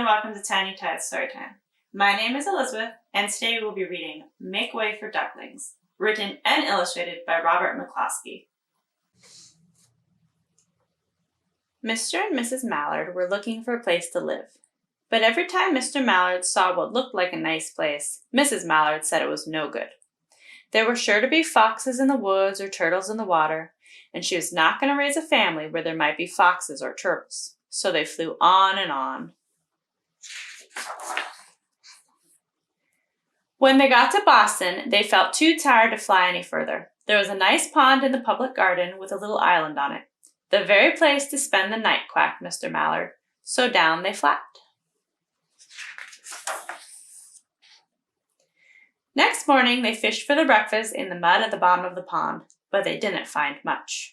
and welcome to Tiny Tide Storytime. My name is Elizabeth, and today we'll be reading Make Way for Ducklings, written and illustrated by Robert McCloskey. Mr. and Mrs. Mallard were looking for a place to live, but every time Mr. Mallard saw what looked like a nice place, Mrs. Mallard said it was no good. There were sure to be foxes in the woods or turtles in the water, and she was not going to raise a family where there might be foxes or turtles. So they flew on and on. When they got to Boston, they felt too tired to fly any further. There was a nice pond in the public garden with a little island on it. The very place to spend the night, quacked Mr. Mallard. So down they flapped. Next morning, they fished for their breakfast in the mud at the bottom of the pond, but they didn't find much.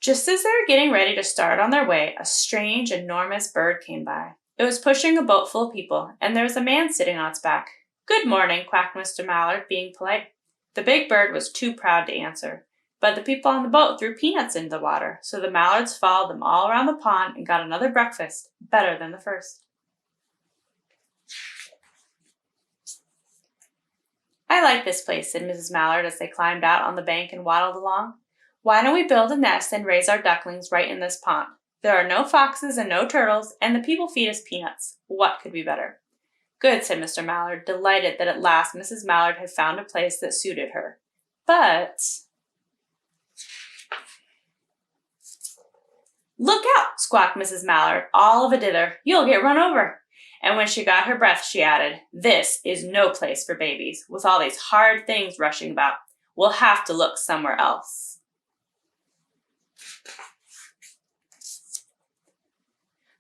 Just as they were getting ready to start on their way, a strange, enormous bird came by. It was pushing a boat full of people, and there was a man sitting on its back. "Good morning," quacked Mr. Mallard, being polite. The big bird was too proud to answer, but the people on the boat threw peanuts into the water, so the Mallards followed them all around the pond and got another breakfast, better than the first. "I like this place," said Mrs. Mallard as they climbed out on the bank and waddled along. "Why don't we build a nest and raise our ducklings right in this pond? There are no foxes and no turtles, and the people feed us peanuts. What could be better?" "Good," said Mr. Mallard, delighted that at last Mrs. Mallard had found a place that suited her. But... "Look out!" squawked Mrs. Mallard, all of a dither. "You'll get run over." And when she got her breath, she added, "This is no place for babies, with all these hard things rushing about. We'll have to look somewhere else."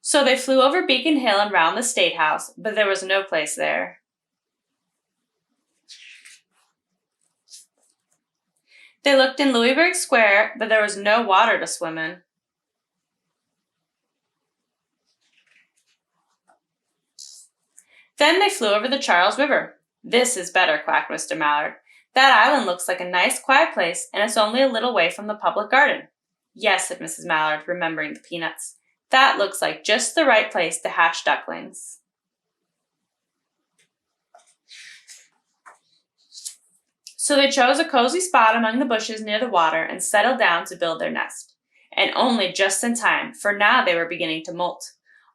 So they flew over Beacon Hill and round the State House, but there was no place there. They looked in Louisburg Square, but there was no water to swim in. Then they flew over the Charles River. "This is better," quacked Mr. Mallard. "That island looks like a nice, quiet place, and it's only a little way from the public garden." "Yes," said Mrs. Mallard, remembering the peanuts. "That looks like just the right place to hatch ducklings." So they chose a cozy spot among the bushes near the water and settled down to build their nest. And only just in time, for now they were beginning to molt.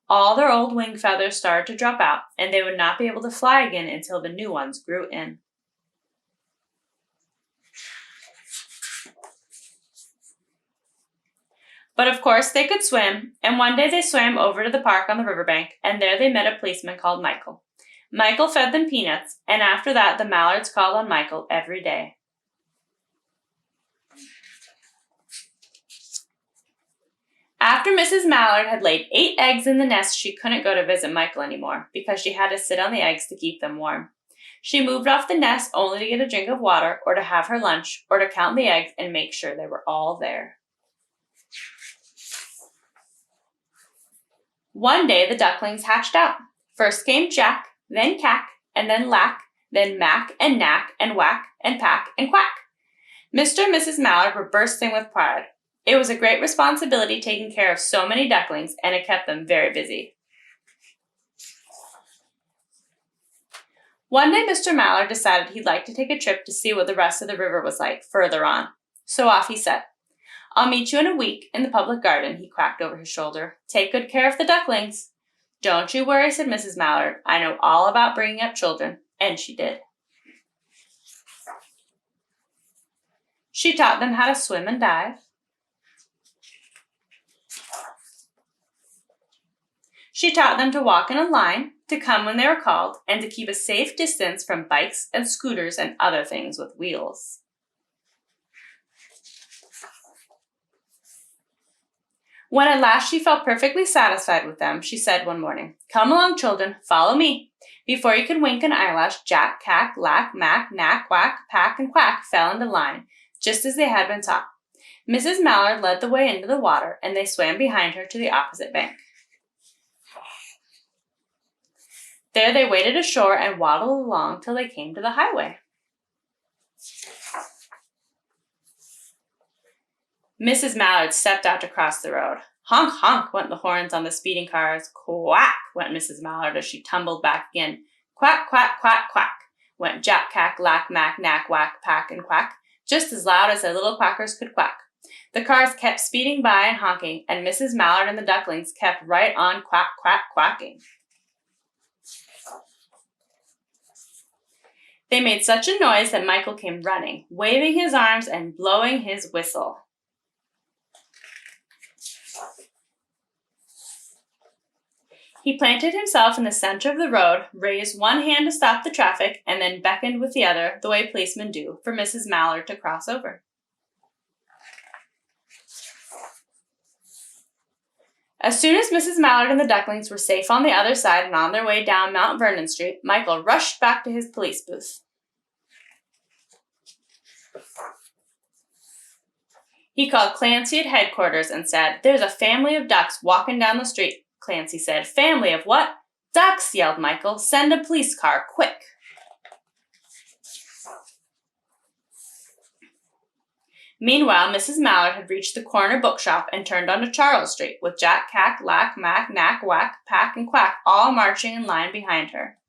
All their old wing feathers started to drop out, and they would not be able to fly again until the new ones grew in. But of course they could swim, and one day they swam over to the park on the riverbank, and there they met a policeman called Michael. Michael fed them peanuts, and after that the Mallards called on Michael every day. After Mrs. Mallard had laid 8 eggs in the nest, she couldn't go to visit Michael anymore, because she had to sit on the eggs to keep them warm. She moved off the nest only to get a drink of water, or to have her lunch, or to count the eggs and make sure they were all there. One day the ducklings hatched out. First came Jack, then Cack, and then Lack, then Mack and Knack and Whack and Pack and Quack. Mr. and Mrs. Mallard were bursting with pride. It was a great responsibility taking care of so many ducklings, and it kept them very busy. One day Mr. Mallard decided he'd like to take a trip to see what the rest of the river was like further on. So off he set. "I'll meet you in a week in the public garden," he quacked over his shoulder. "Take good care of the ducklings." "Don't you worry," said Mrs. Mallard. "I know all about bringing up children." And she did. She taught them how to swim and dive. She taught them to walk in a line, to come when they were called, and to keep a safe distance from bikes and scooters and other things with wheels. When at last she felt perfectly satisfied with them, she said one morning, "Come along, children, follow me." Before you could wink an eyelash, Jack, Cack, Lack, Mack, Knack, Whack, Pack, and Quack fell into line, just as they had been taught. Mrs. Mallard led the way into the water, and they swam behind her to the opposite bank. There they waded ashore and waddled along till they came to the highway. Mrs. Mallard stepped out to cross the road. Honk, honk went the horns on the speeding cars. Quack went Mrs. Mallard as she tumbled back again. Quack, quack, quack, quack went Jack, Cack, Lack, Mack, Knack, Whack, Pack, and Quack, just as loud as their little quackers could quack. The cars kept speeding by and honking, and Mrs. Mallard and the ducklings kept right on quack, quack, quacking. They made such a noise that Michael came running, waving his arms and blowing his whistle. He planted himself in the center of the road, raised one hand to stop the traffic, and then beckoned with the other, the way policemen do, for Mrs. Mallard to cross over. As soon as Mrs. Mallard and the ducklings were safe on the other side and on their way down Mount Vernon Street, Michael rushed back to his police booth. He called Clancy at headquarters and said, "There's a family of ducks walking down the street." Clancy said, "Family of what?" "Ducks," yelled Michael. "Send a police car, quick." Meanwhile, Mrs. Mallard had reached the corner bookshop and turned onto Charles Street, with Jack, Cack, Lack, Mack, Knack, Whack, Pack, and Quack all marching in line behind her.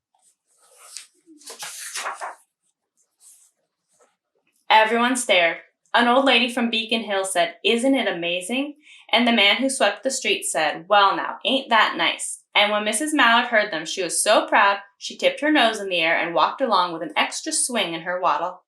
Everyone stared. An old lady from Beacon Hill said, "Isn't it amazing?" And the man who swept the street said, "Well now, ain't that nice?" And when Mrs. Mallard heard them, she was so proud she tipped her nose in the air and walked along with an extra swing in her waddle.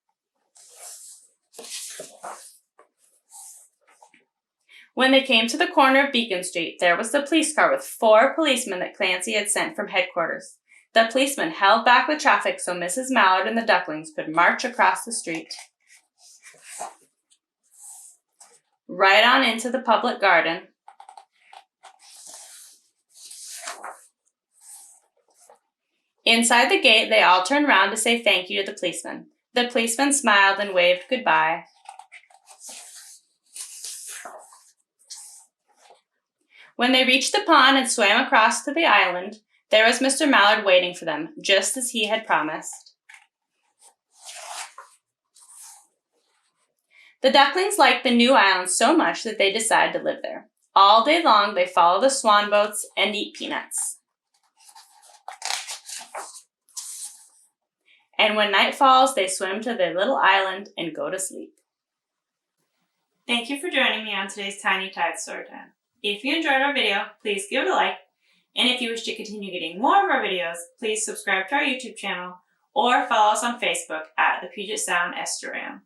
When they came to the corner of Beacon Street, there was the police car with 4 policemen that Clancy had sent from headquarters. The policemen held back the traffic so Mrs. Mallard and the ducklings could march across the street. Right on into the public garden. Inside the gate, they all turned round to say thank you to the policeman. The policeman smiled and waved goodbye. When they reached the pond and swam across to the island, there was Mr. Mallard waiting for them, just as he had promised. The ducklings liked the new island so much that they decided to live there. All day long, they follow the swan boats and eat peanuts. And when night falls, they swim to their little island and go to sleep. Thank you for joining me on today's Tiny Tide Storytime. If you enjoyed our video, please give it a like. And if you wish to continue getting more of our videos, please subscribe to our YouTube channel or follow us on Facebook at the Puget Sound Estuarium.